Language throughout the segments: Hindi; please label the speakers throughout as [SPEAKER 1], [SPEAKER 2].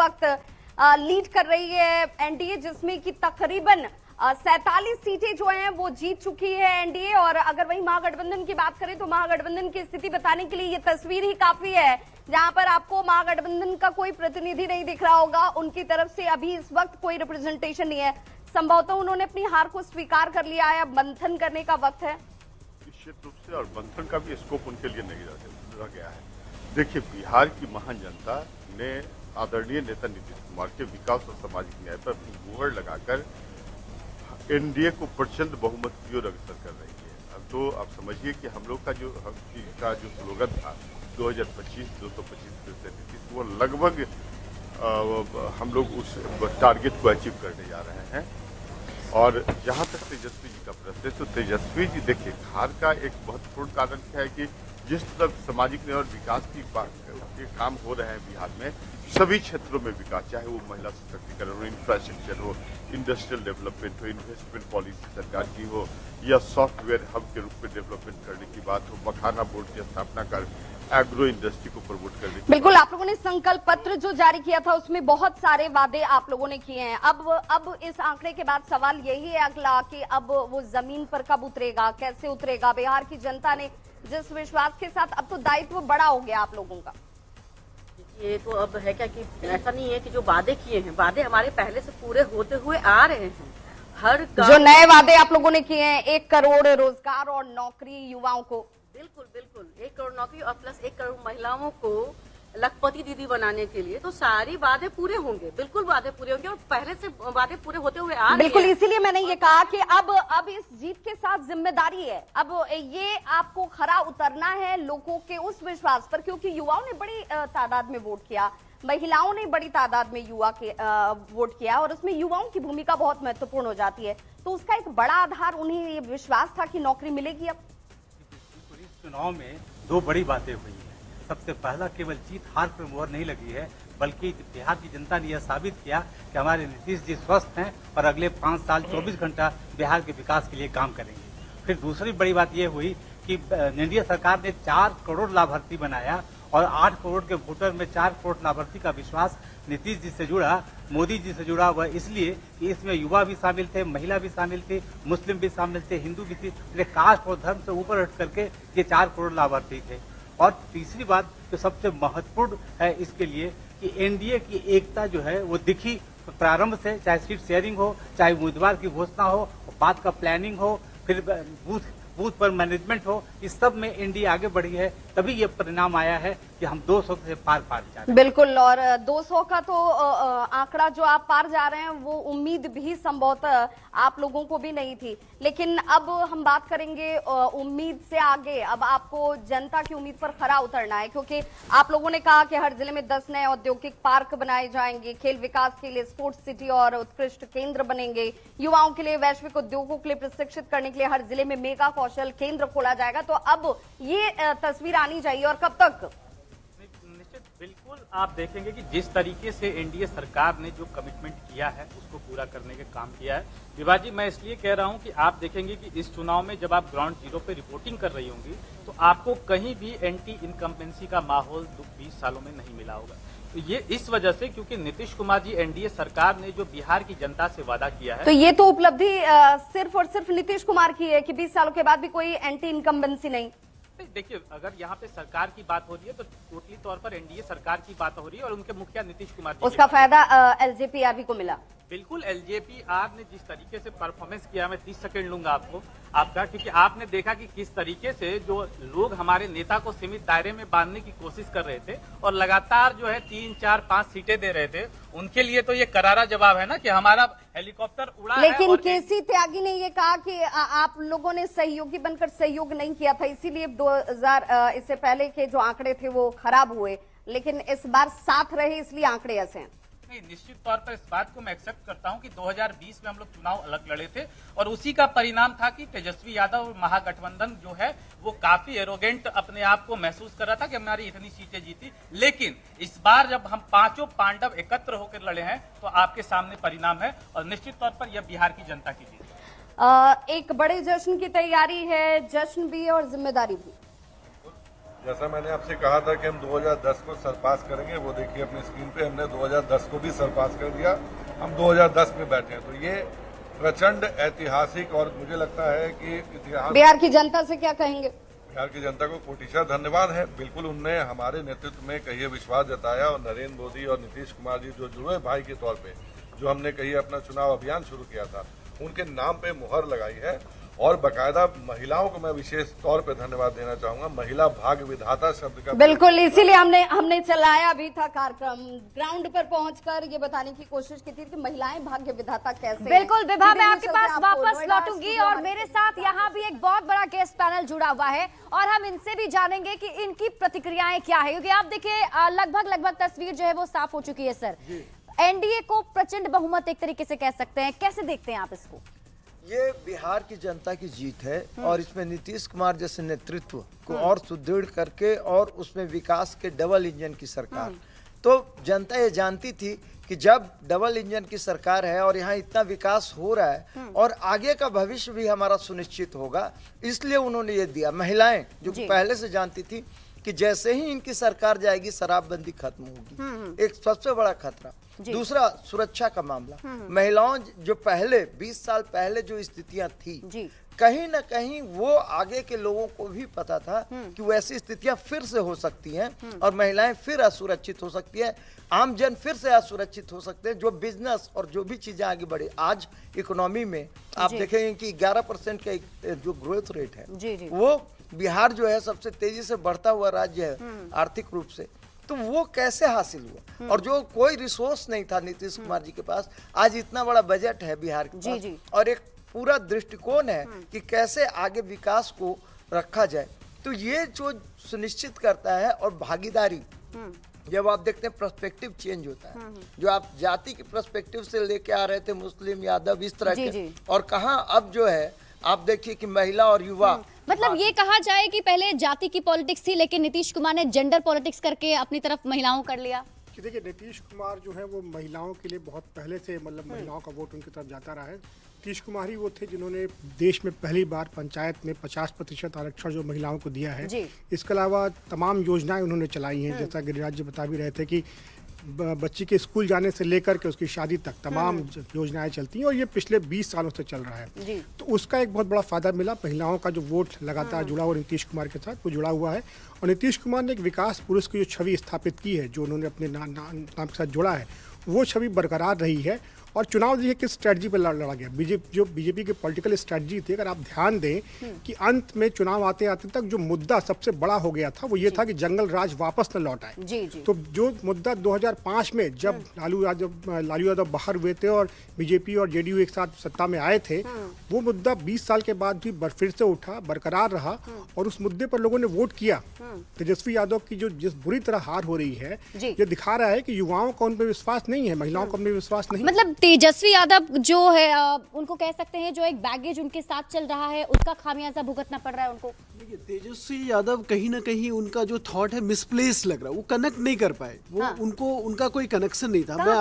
[SPEAKER 1] वक्त लीड कर रही है एनडीए, जिसमें कि तकरीबन 47 सीटें जो हैं वो जीत चुकी है एनडीए। और अगर वही महागठबंधन की बात करें तो महागठबंधन की स्थिति बताने के लिए ये तस्वीर ही काफी है, जहां पर आपको महागठबंधन का कोई प्रतिनिधि नहीं दिख रहा होगा। उनकी तरफ से अभी इस वक्त कोई रिप्रेजेंटेशन नहीं है। संभवतः उन्होंने अपनी हार को स्वीकार कर लिया है, अब मंथन करने का वक्त है
[SPEAKER 2] निश्चित रूप से, और मंथन का भी स्कोप उनके लिए नहीं रह गया है। देखिए, बिहार की महान जनता ने आदरणीय नेता नीतीश कुमार के विकास और सामाजिक न्याय पर अपनी मुहर लगाकर एनडीए को प्रचंड बहुमत की ओर अग्रसर कर रही है। अब तो आप समझिए कि हम लोग का जो स्लोगन था 2025 225%, वो लगभग हम लोग उस टारगेट को अचीव करने जा रहे हैं। और जहां तक तेजस्वी जी का प्रश्न है, तो तेजस्वी जी देखिए, हार का एक महत्वपूर्ण कारण क्या है कि जिस तरह सामाजिक न्याय और विकास की के काम हो रहे हैं बिहार में, सभी क्षेत्रों में विकास, चाहे वो महिला सशक्तिकरण हो, इंफ्रास्ट्रक्चर हो, इंडस्ट्रियल डेवलपमेंट हो, इन्वेस्टमेंट पॉलिसी सरकार की हो, या सॉफ्टवेयर हब के रूप में डेवलपमेंट करने की बात हो, मखाना बोर्ड की स्थापना कर एग्रो इंडस्ट्री को प्रमोट करने की।
[SPEAKER 1] बिल्कुल, आप लोगों ने संकल्प पत्र जो जारी किया था उसमें बहुत सारे वादे आप लोगों ने किए हैं। अब इस आंकड़े के बाद सवाल यही है अगला कि अब वो जमीन पर कब उतरेगा, कैसे उतरेगा? बिहार की जनता ने जिस विश्वास के साथ, अब तो दायित्व बड़ा हो गया आप लोगों का।
[SPEAKER 3] ये तो अब है क्या कि ऐसा नहीं है कि जो वादे किए हैं, वादे हमारे पहले से पूरे होते हुए आ रहे हैं। हर
[SPEAKER 1] जो नए वादे आप लोगों ने किए हैं, 1 करोड़ रोजगार और नौकरी युवाओं को,
[SPEAKER 3] बिल्कुल बिल्कुल 1 करोड़ नौकरी और प्लस 1 करोड़ महिलाओं को लखपति दीदी बनाने के लिए, तो सारी वादे पूरे होंगे, बिल्कुल वादे पूरे होंगे और पहले से वादे पूरे होते हुए आ रहे हैं।
[SPEAKER 1] बिल्कुल, इसीलिए मैंने ये कहा कि अब इस जीत के साथ जिम्मेदारी है, अब ये आपको खरा उतरना है लोगों के उस विश्वास पर, क्योंकि युवाओं ने बड़ी तादाद में वोट किया, महिलाओं ने बड़ी तादाद में वोट किया, और उसमें युवाओं की भूमिका बहुत महत्वपूर्ण हो जाती है। तो उसका एक बड़ा आधार उन्हें ये विश्वास था कि नौकरी मिलेगी। अब
[SPEAKER 4] इस चुनाव में 2 बड़ी बातें हुई हैं। सबसे पहला, केवल जीत हार पर मोहर नहीं लगी है, बल्कि बिहार की जनता ने यह साबित किया कि हमारे नीतीश जी स्वस्थ हैं और अगले 5 साल 24 घंटा बिहार के विकास के लिए काम करेंगे। फिर दूसरी बड़ी बात यह हुई कि एनडीए सरकार ने 4 करोड़ लाभार्थी बनाया और 8 करोड़ के वोटर में 4 करोड़ लाभार्थी का विश्वास नीतीश जी से जुड़ा, मोदी जी से जुड़ा हुआ, इसलिए कि इसमें युवा भी शामिल थे, महिला भी शामिल थी, मुस्लिम भी शामिल थे, हिंदू भी थी। कास्ट और धर्म से ऊपर हट करके ये 4 करोड़ लाभार्थी थे। और तीसरी बात जो सबसे महत्वपूर्ण है इसके लिए कि एनडीए की एकता जो है वो दिखी प्रारंभ से, चाहे सीट शेयरिंग हो, चाहे उम्मीदवार की घोषणा हो, बात का प्लानिंग हो, फिर बूथ पर मैनेजमेंट हो, इस सब में एनडीए आगे बढ़ी है, तभी ये परिणाम आया है कि हम 200 से पार जा रहे हैं।
[SPEAKER 1] बिल्कुल, और 200 का तो आंकड़ा जो आप पार जा रहे हैं वो उम्मीद भी संभवतः आप लोगों को भी नहीं थी। लेकिन अब हम बात करेंगे उम्मीद से आगे, अब आपको जनता की उम्मीद पर खरा उतरना है, क्योंकि आप लोगों ने कहा कि हर जिले में 10 नए औद्योगिक पार्क बनाए जाएंगे, खेल विकास के लिए स्पोर्ट्स सिटी और उत्कृष्ट केंद्र बनेंगे, युवाओं के लिए वैश्विक उद्योगों के लिए प्रशिक्षित करने के लिए हर जिले में मेगा कौशल केंद्र खोला जाएगा। तो अब ये तस्वीर आनी चाहिए, और कब तक?
[SPEAKER 5] निश्चित, बिल्कुल आप देखेंगे कि जिस तरीके से एनडीए सरकार ने जो कमिटमेंट किया है उसको पूरा करने का काम किया है। विभा जी, मैं इसलिए कह रहा हूं कि आप देखेंगे कि इस चुनाव में जब आप ग्राउंड जीरो पे रिपोर्टिंग कर रही होंगी तो आपको कहीं भी एंटी इनकम्बेंसी का माहौल 20 सालों में नहीं मिला होगा। तो ये इस वजह से क्योंकि नीतीश कुमार जी एनडीए सरकार ने जो बिहार की जनता से वादा किया है,
[SPEAKER 1] तो ये तो उपलब्धि सिर्फ और सिर्फ नीतीश कुमार की है कि 20 सालों के बाद भी कोई एंटी इनकम्बेंसी नहीं।
[SPEAKER 5] देखिए, अगर यहाँ पे सरकार की बात हो रही है तो टोटली तौर पर एनडीए सरकार की बात हो रही है और उनके मुखिया नीतीश कुमार जी,
[SPEAKER 1] उसका फायदा एलजेपीआरबी को मिला।
[SPEAKER 5] बिल्कुल, एलजेपीआर ने जिस तरीके से परफॉर्मेंस किया, मैं 30 सेकंड लूंगा आपका, क्योंकि आपने देखा कि किस तरीके से जो लोग हमारे नेता को सीमित दायरे में बांधने की कोशिश कर रहे थे और लगातार जो है 3, 4, 5 सीटें दे रहे थे, उनके लिए तो ये करारा जवाब है ना कि हमारा हेलीकॉप्टर उड़ा है।
[SPEAKER 1] लेकिन केसी त्यागी ने ये कहा कि आप लोगों ने सहयोगी बनकर सहयोग नहीं किया था, इसीलिए 2000 इससे पहले के जो आंकड़े थे वो खराब हुए, लेकिन इस बार साथ रहे इसलिए आंकड़े ऐसे हैं।
[SPEAKER 5] नहीं, निश्चित तौर पर इस बात को मैं एक्सेप्ट करता हूं कि 2020 में हम लोग चुनाव अलग लड़े थे और उसी का परिणाम था कि तेजस्वी यादव और महागठबंधन जो है वो काफी एरोगेंट अपने आप को महसूस कर रहा था कि हमारी इतनी सीटें जीती। लेकिन इस बार जब हम पांचों पांडव एकत्र होकर लड़े हैं तो आपके सामने परिणाम है और निश्चित तौर पर यह बिहार की जनता की जीत।
[SPEAKER 1] एक बड़े जश्न की तैयारी है, जश्न भी और जिम्मेदारी भी।
[SPEAKER 6] जैसा मैंने आपसे कहा था कि हम 2010 को सरपास करेंगे, वो देखिए अपनी स्क्रीन पे हमने 2010 को भी सरपास कर दिया। हम 2010 में बैठे हैं, तो ये प्रचंड ऐतिहासिक और मुझे लगता है कि इतिहास।
[SPEAKER 1] बिहार की जनता से क्या कहेंगे?
[SPEAKER 6] बिहार की जनता को कोटिशा धन्यवाद है। बिल्कुल उनने हमारे नेतृत्व में कहिए विश्वास जताया और नरेंद्र मोदी और नीतीश कुमार जी जो जुड़े भाई के तौर पे जो हमने कहिए अपना चुनाव अभियान शुरू किया था, उनके नाम पे मुहर लगाई है। और बाकायदा महिलाओं को मैं विशेष तौर पे धन्यवाद देना चाहूंगा। महिला भाग्य विधाता शब्द का
[SPEAKER 1] बिल्कुल, इसीलिए हमने चलाया भी था कार्यक्रम। ग्राउंड पर पहुंचकर ये बताने की कोशिश की थी कि महिलाएं भाग्य विधाता कैसे हैं।
[SPEAKER 7] बिल्कुल विभा, मैं आपके
[SPEAKER 1] सीधे
[SPEAKER 7] पास
[SPEAKER 1] आपको
[SPEAKER 7] वापस
[SPEAKER 1] नोएडा
[SPEAKER 7] लौटूंगी
[SPEAKER 1] स्टूडियो
[SPEAKER 7] और
[SPEAKER 1] हमारे
[SPEAKER 7] मेरे साथ यहाँ भी एक बहुत बड़ा गेस्ट पैनल जुड़ा हुआ है और हम इनसे भी जानेंगे कि इनकी प्रतिक्रियाएं क्या है, क्योंकि आप देखिए लगभग तस्वीर जो है वो साफ हो चुकी है। सर, एनडीए को प्रचंड बहुमत एक तरीके से कह सकते हैं, कैसे देखते हैं आप इसको?
[SPEAKER 8] ये बिहार की जनता की जीत है और इसमें नीतीश कुमार जैसे नेतृत्व को और सुदृढ़ करके और उसमें विकास के डबल इंजन की सरकार। तो जनता ये जानती थी कि जब डबल इंजन की सरकार है और यहाँ इतना विकास हो रहा है और आगे का भविष्य भी हमारा सुनिश्चित होगा, इसलिए उन्होंने ये दिया। महिलाएं जो पहले से जानती थी कि जैसे ही इनकी सरकार जाएगी शराबबंदी खत्म होगी, एक सबसे बड़ा खतरा। दूसरा, सुरक्षा का मामला। महिलाओं जो पहले 20 साल पहले जो स्थितियां थी, कहीं ना कहीं वो आगे के लोगों को भी पता था कि वैसी स्थितियां फिर से हो सकती हैं और महिलाएं फिर असुरक्षित हो सकती है, आम जन फिर से असुरक्षित हो सकते हैं। जो बिजनेस और जो भी चीजें आगे बढ़े, आज इकोनॉमी में आप देखेंगे कि 11% का जो ग्रोथ रेट है वो बिहार जो है सबसे तेजी से बढ़ता हुआ राज्य है आर्थिक रूप से। तो वो कैसे हासिल हुआ? और जो कोई रिसोर्स नहीं था नीतीश कुमार जी के पास, आज इतना बड़ा बजट है बिहार के पास और एक पूरा दृष्टिकोण है कि कैसे आगे विकास को रखा जाए। तो ये जो सुनिश्चित करता है और भागीदारी, जब आप देखते हैं पर्सपेक्टिव चेंज होता है, जो आप जाति के पर्सपेक्टिव से लेके आ रहे थे मुस्लिम यादव इस तरह के, और कहाँ अब जो है आप देखिए कि महिला और युवा,
[SPEAKER 7] मतलब ये कहा जाए कि पहले जाति की पॉलिटिक्स थी लेकिन नीतीश कुमार ने जेंडर पॉलिटिक्स करके अपनी तरफ महिलाओं कर लिया।
[SPEAKER 9] कि देखिए नीतीश कुमार जो है वो महिलाओं के लिए बहुत पहले से मतलब महिलाओं का वोट उनकी तरफ जाता रहा है। नीतीश कुमार ही वो थे जिन्होंने देश में पहली बार पंचायत में 50% आरक्षण जो महिलाओं को दिया है। इसके अलावा तमाम योजनाएं उन्होंने चलाई हैं, जैसा गिरिराज जी बता भी रहे थे कि बच्ची के स्कूल जाने से लेकर के उसकी शादी तक तमाम योजनाएं चलती हैं और ये पिछले 20 सालों से चल रहा है। तो उसका एक बहुत बड़ा फायदा मिला। महिलाओं का जो वोट लगातार जुड़ा हुआ नीतीश कुमार के साथ, वो जुड़ा हुआ है। और नीतीश कुमार ने एक विकास पुरुष की जो छवि स्थापित की है, जो उन्होंने अपने नाम के साथ जोड़ा है, वो छवि बरकरार रही है। और चुनाव देखिए किस स्ट्रेटजी पर लड़ा गया। बीजेपी की पॉलिटिकल स्ट्रेटजी थी, अगर आप ध्यान दें कि अंत में चुनाव आते आते तक जो मुद्दा सबसे बड़ा हो गया था वो ये था कि जंगल राज वापस न लौट आए। तो जो मुद्दा 2005 में जब लालू यादव बाहर हुए थे और बीजेपी और जेडीयू एक साथ सत्ता में आए थे, वो मुद्दा 20 साल के बाद भी फिर से उठा, बरकरार रहा और उस मुद्दे पर लोगों ने वोट किया। तेजस्वी यादव की जो जिस बुरी तरह हार हो रही है, ये दिखा रहा है कि युवाओं का उन पर विश्वास नहीं है, महिलाओं का उन पर विश्वास नहीं।
[SPEAKER 7] मतलब तेजस्वी यादव जो है उनको कह सकते हैं जो एक बैगेज उनके साथ चल रहा है, उसका खामियाजा भुगतना पड़ रहा है उनको।
[SPEAKER 10] देखिए तेजस्वी यादव कहीं ना कहीं उनका जो थॉट है मिसप्लेस लग रहा है, वो कनेक्ट नहीं कर पाए, वो उनका कोई कनेक्शन नहीं था। मैं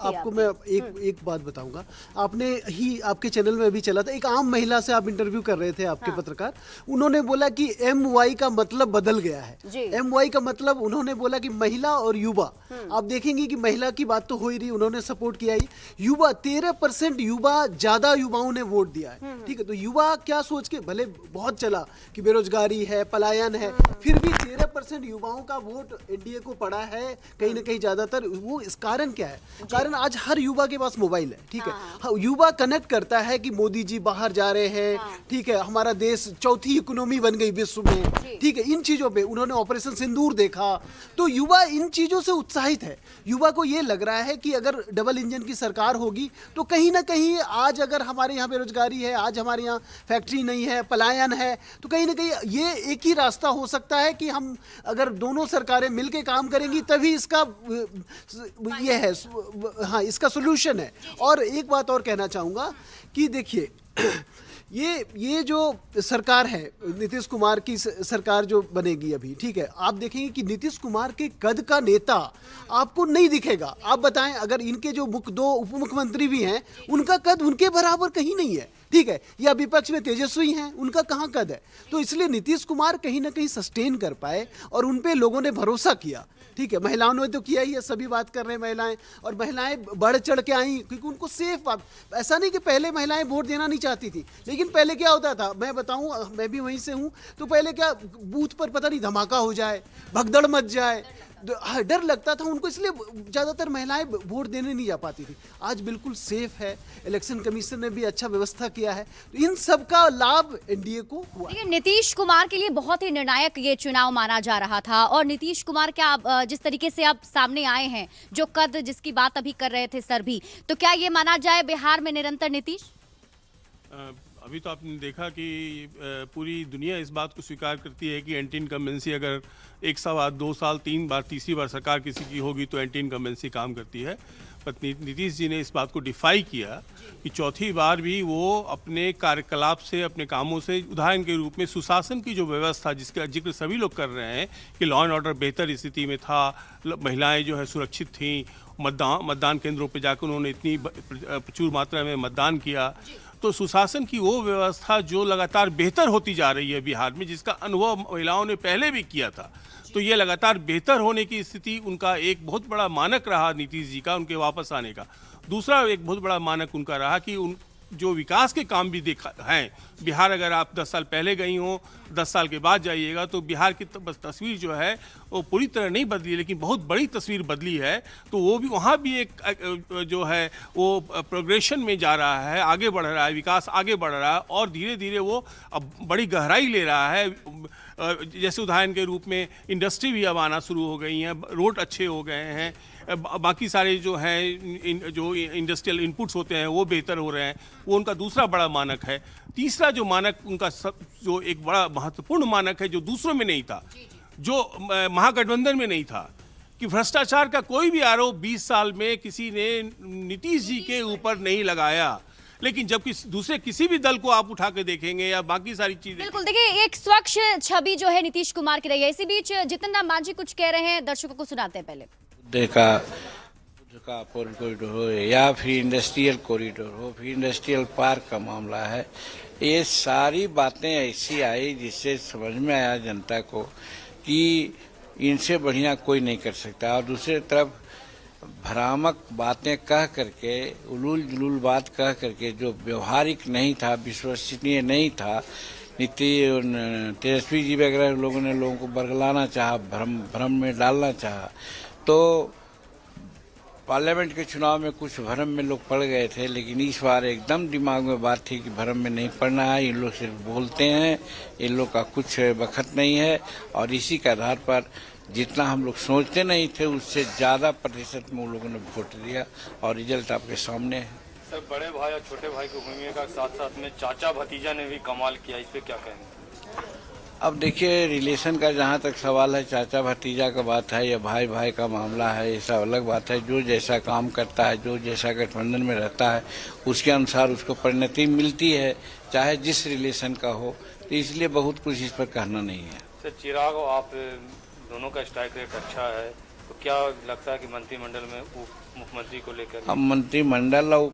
[SPEAKER 10] आपको मैं एक बात बताऊंगा। आपने ही आपके चैनल में अभी चला था, एक आम महिला से आप इंटरव्यू कर रहे थे, आपके पत्रकार, उन्होंने बोला कि MY का मतलब बदल गया है। MY का मतलब उन्होंने बोला कि महिला और युवा। आप देखेंगे कि महिला की बात तो हो ही रही, उन्होंने सपोर्ट किया ही। युवा 13% युवा, ज्यादा युवाओं ने वोट दिया है। ठीक है, तो युवा क्या सोच के, भले बहुत चला कि बेरोजगारी है, पलायन है, फिर भी 13% युवाओं का वोट एनडीए को पड़ा है कहीं ना कहीं ज्यादातर। वो इस कारण क्या है? कारण आज हर युवा के पास मोबाइल है। ठीक है, युवा कनेक्ट करता है कि मोदी जी बाहर जा रहे हैं, ठीक है, हमारा देश चौथी इकोनॉमी बन गई विश्व में, ठीक है, इन चीजों पे उन्होंने ऑपरेशन सिंदूर देखा, तो युवा इन चीजों से उत्साहित है। युवा को ये लग रहा है कि अगर डबल इंजन की सरकार होगी तो कहीं ना कहीं आज अगर हमारे यहाँ बेरोजगारी है, आज हमारे यहाँ फैक्ट्री नहीं है, पलायन है, तो कहीं ना कहीं ये एक ही रास्ता हो सकता है कि हम अगर दोनों सरकारें मिलकर काम करेंगी तभी इसका ये है, हाँ, इसका सोल्यूशन है। और एक बात और कहना चाहूँगा कि देखिए ये जो सरकार है, नीतीश कुमार की सरकार जो बनेगी अभी, ठीक है, आप देखेंगे कि नीतीश कुमार के कद का नेता आपको नहीं दिखेगा। आप बताएं, अगर इनके जो दो उप मुख्यमंत्री भी हैं, उनका कद उनके बराबर कहीं नहीं है, ठीक है, या विपक्ष में तेजस्वी हैं, उनका कहाँ कद है। तो इसलिए नीतीश कुमार कहीं ना कहीं सस्टेन कर पाए और उन पे लोगों ने भरोसा किया, ठीक है। महिलाओं ने तो किया ही है, सभी बात कर रहे हैं महिलाएं, और महिलाएं बढ़ चढ़ के आई क्योंकि उनको सेफ बात। ऐसा नहीं कि पहले महिलाएं वोट देना नहीं चाहती थी, लेकिन पहले क्या होता था, मैं बताऊं, मैं भी वहीं से हूं, तो पहले क्या बूथ पर पता नहीं धमाका हो जाए, भगदड़ मच जाए, डर लगता था उनको, इसलिए ज्यादातर महिलाएं वोट देने नहीं जा पाती थी। आज बिल्कुल सेफ है, इलेक्शन कमीशन ने भी अच्छा व्यवस्था किया है, तो इन सब का लाभ एनडीए को हुआ।
[SPEAKER 7] देखिए, नीतीश कुमार के लिए बहुत ही निर्णायक ये चुनाव माना जा रहा था, और नीतीश कुमार क्या जिस तरीके से आप सामने आए हैं, जो कद जिसकी बात अभी कर रहे थे सर भी, तो क्या ये माना जाए बिहार में निरंतर नीतीश?
[SPEAKER 11] अभी तो आपने देखा कि पूरी दुनिया इस बात को स्वीकार करती है कि एंटी इनकम्बेंसी अगर 1 साल 2 साल 3 बार तीसरी बार सरकार किसी की होगी तो एंटी इनकम्बेंसी काम करती है। पर नीतीश जी ने इस बात को डिफाई किया कि चौथी बार भी वो अपने कार्यकलाप से, अपने कामों से, उदाहरण के रूप में सुशासन की जो व्यवस्था जिसका जिक्र सभी लोग कर रहे हैं कि लॉ एंड ऑर्डर बेहतर स्थिति में था, महिलाएं जो है सुरक्षित थीं, मतदान केंद्रों पर जाकर उन्होंने इतनी प्रचुर मात्रा में मतदान किया, तो सुशासन की वो व्यवस्था जो लगातार बेहतर होती जा रही है बिहार में, जिसका अनुभव महिलाओं ने पहले भी किया था, तो ये लगातार बेहतर होने की स्थिति उनका एक बहुत बड़ा मानक रहा नीतीश जी का, उनके वापस आने का। दूसरा एक बहुत बड़ा मानक उनका रहा कि उन जो विकास के काम भी देखा हैं बिहार, अगर आप 10 साल पहले गई हो, 10 साल के बाद जाइएगा तो बिहार की तस्वीर जो है वो पूरी तरह नहीं बदली, लेकिन बहुत बड़ी तस्वीर बदली है। तो वो भी, वहाँ भी एक जो है वो प्रोग्रेशन में जा रहा है, आगे बढ़ रहा है, विकास आगे बढ़ रहा है, और धीरे धीरे वो अब बड़ी गहराई ले रहा है। जैसे उदाहरण के रूप में इंडस्ट्री भी अब आना शुरू हो गई हैं, रोड अच्छे हो गए हैं, बाकी सारे जो हैं जो इंडस्ट्रियल इनपुट्स होते हैं वो बेहतर हो रहे हैं, वो उनका दूसरा बड़ा मानक है। तीसरा जो मानक उनका जो एक बड़ा महत्वपूर्ण मानक है, जो दूसरों में नहीं था, जो महागठबंधन में नहीं था, कि भ्रष्टाचार का कोई भी आरोप 20 साल में किसी ने नीतीश जी के ऊपर नहीं लगाया, लेकिन जब दूसरे किसी भी दल को आप उठा के देखेंगे या बाकी सारी चीजें, बिल्कुल
[SPEAKER 7] देखिए एक स्वच्छ छवि जो है नीतीश कुमार की रही है। इसी बीच जितिन राम मांझी कुछ कह रहे हैं, दर्शकों को सुनाते हैं। पहले
[SPEAKER 12] देखा कॉरिडोर हो या फिर इंडस्ट्रियल कॉरिडोर हो, फिर इंडस्ट्रियल पार्क का मामला है, ये सारी बातें ऐसी आई जिससे समझ में आया जनता को कि इनसे बढ़िया कोई नहीं कर सकता। और दूसरी तरफ भ्रामक बातें कह करके, उलूल जुलूल बात कह करके, जो व्यवहारिक नहीं था, विश्वसनीय नहीं था, तेजस्वी जी वगैरह लोगों ने लोगों को बरगलाना चाहा, भ्रम में डालना चाहा, तो पार्लियामेंट के चुनाव में कुछ भ्रम में लोग पड़ गए थे। लेकिन इस बार एकदम दिमाग में बात थी कि भ्रम में नहीं पड़ना है, इन लोग सिर्फ बोलते हैं, इन लोग का कुछ बखत नहीं है, और इसी के आधार पर जितना हम लोग सोचते नहीं थे उससे ज्यादा प्रतिशत में उन लोगों ने वोट दिया, और रिजल्ट आपके सामने है।
[SPEAKER 13] सर, बड़े भाई और छोटे भाई की भूमिका के साथ साथ में चाचा भतीजा ने भी कमाल किया, इस पे क्या कहेंगे?
[SPEAKER 12] अब देखिए, रिलेशन का जहाँ तक सवाल है, चाचा भतीजा का बात है या भाई भाई का मामला है, ये सब अलग बात है। जो जैसा काम करता है, जो जैसा गठबंधन में रहता है, उसके अनुसार उसको परिणति मिलती है, चाहे जिस रिलेशन का हो। तो इसलिए बहुत कुछ इस पर कहना नहीं है।
[SPEAKER 13] सर, चिराग और आप दोनों का स्ट्राइक रेट अच्छा है, तो क्या लगता है कि मंत्रिमंडल में उप मुख्यमंत्री को लेकर?
[SPEAKER 12] अब मंत्रिमंडल और